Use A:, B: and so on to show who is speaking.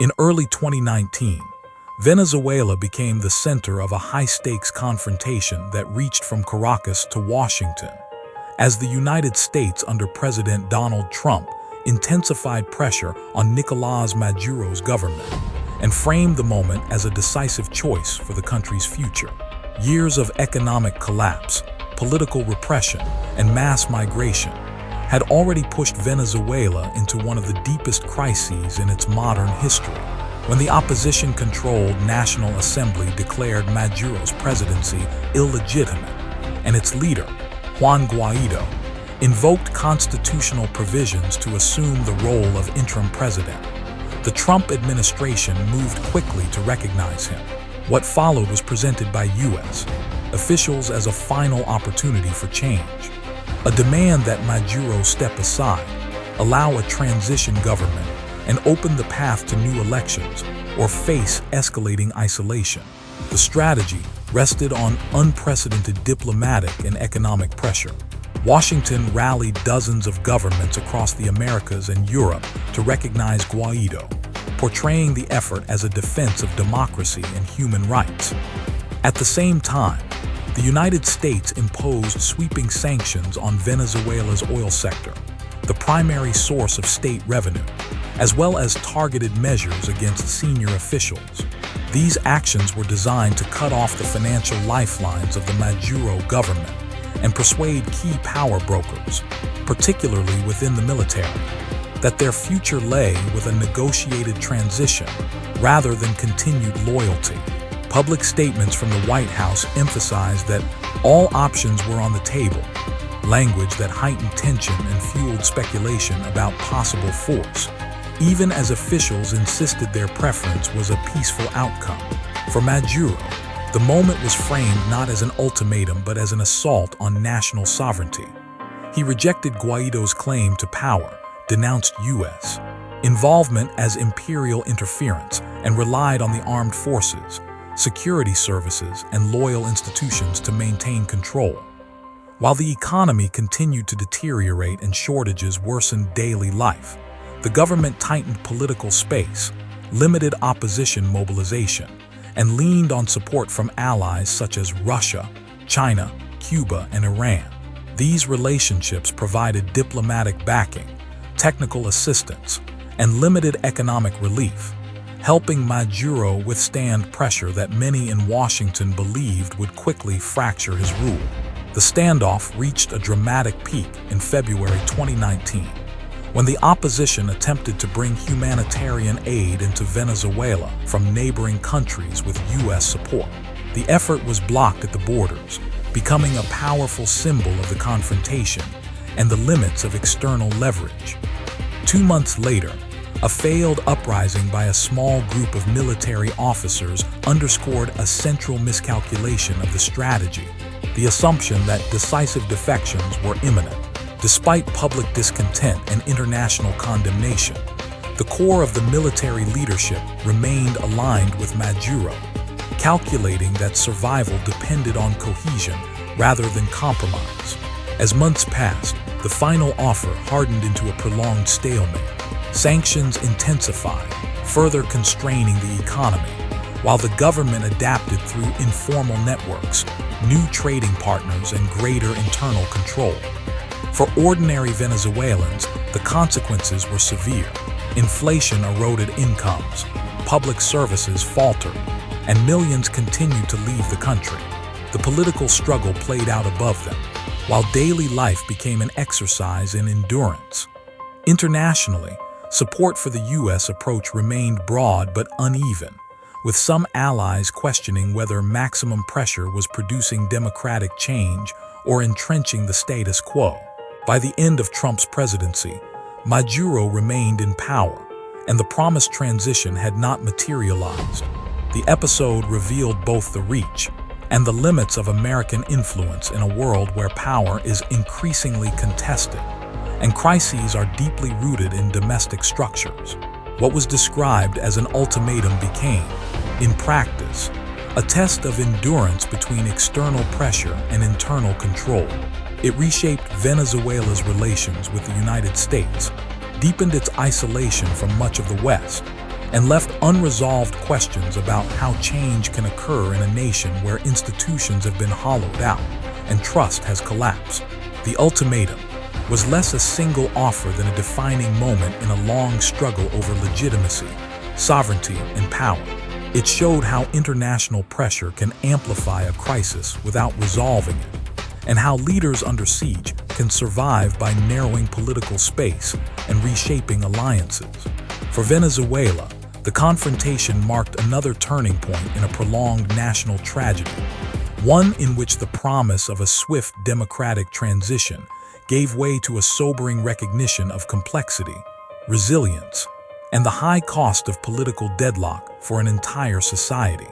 A: In early 2019, Venezuela became the center of a high-stakes confrontation that reached from Caracas to Washington, as the United States under President Donald Trump intensified pressure on Nicolás Maduro's government and framed the moment as a decisive choice for the country's future. Years of economic collapse, political repression, and mass migration had already pushed Venezuela into one of the deepest crises in its modern history. When the opposition-controlled National Assembly declared Maduro's presidency illegitimate, and its leader, Juan Guaido, invoked constitutional provisions to assume the role of interim president, the Trump administration moved quickly to recognize him. What followed was presented by U.S. officials as a final opportunity for change, a demand that Maduro step aside, allow a transition government, and open the path to new elections or face escalating isolation. The strategy rested on unprecedented diplomatic and economic pressure. Washington rallied dozens of governments across the Americas and Europe to recognize Guaido, portraying the effort as a defense of democracy and human rights. At the same time, the United States imposed sweeping sanctions on Venezuela's oil sector, the primary source of state revenue, as well as targeted measures against senior officials. These actions were designed to cut off the financial lifelines of the Maduro government and persuade key power brokers, particularly within the military, that their future lay with a negotiated transition rather than continued loyalty. Public statements from the White House emphasized that all options were on the table, language that heightened tension and fueled speculation about possible force, even as officials insisted their preference was a peaceful outcome. For Maduro, the moment was framed not as an ultimatum but as an assault on national sovereignty. He rejected Guaido's claim to power, denounced U.S. involvement as imperial interference, and relied on the armed forces, security services, and loyal institutions to maintain control. While the economy continued to deteriorate and shortages worsened daily life, the government tightened political space, limited opposition mobilization, and leaned on support from allies such as Russia, China, Cuba, and Iran. These relationships provided diplomatic backing, technical assistance, and limited economic relief, helping Maduro withstand pressure that many in Washington believed would quickly fracture his rule. The standoff reached a dramatic peak in February 2019, when the opposition attempted to bring humanitarian aid into Venezuela from neighboring countries with U.S. support. The effort was blocked at the borders, becoming a powerful symbol of the confrontation and the limits of external leverage. 2 months later, a failed uprising by a small group of military officers underscored a central miscalculation of the strategy, the assumption that decisive defections were imminent. Despite public discontent and international condemnation, the core of the military leadership remained aligned with Maduro, calculating that survival depended on cohesion rather than compromise. As months passed, the final offer hardened into a prolonged stalemate. Sanctions intensified, further constraining the economy, while the government adapted through informal networks, new trading partners, and greater internal control. For ordinary Venezuelans, the consequences were severe. Inflation eroded incomes, public services faltered, and millions continued to leave the country. The political struggle played out above them, while daily life became an exercise in endurance. Internationally, support for the U.S. approach remained broad but uneven, with some allies questioning whether maximum pressure was producing democratic change or entrenching the status quo. By the end of Trump's presidency, Maduro remained in power, and the promised transition had not materialized. The episode revealed both the reach and the limits of American influence in a world where power is increasingly contested, and crises are deeply rooted in domestic structures. What was described as an ultimatum became, in practice, a test of endurance between external pressure and internal control. It reshaped Venezuela's relations with the United States, deepened its isolation from much of the West, and left unresolved questions about how change can occur in a nation where institutions have been hollowed out and trust has collapsed. The ultimatum was less a single offer than a defining moment in a long struggle over legitimacy, sovereignty, and power. It showed how international pressure can amplify a crisis without resolving it, and how leaders under siege can survive by narrowing political space and reshaping alliances. For Venezuela, the confrontation marked another turning point in a prolonged national tragedy, one in which the promise of a swift democratic transition gave way to a sobering recognition of complexity, resilience, and the high cost of political deadlock for an entire society.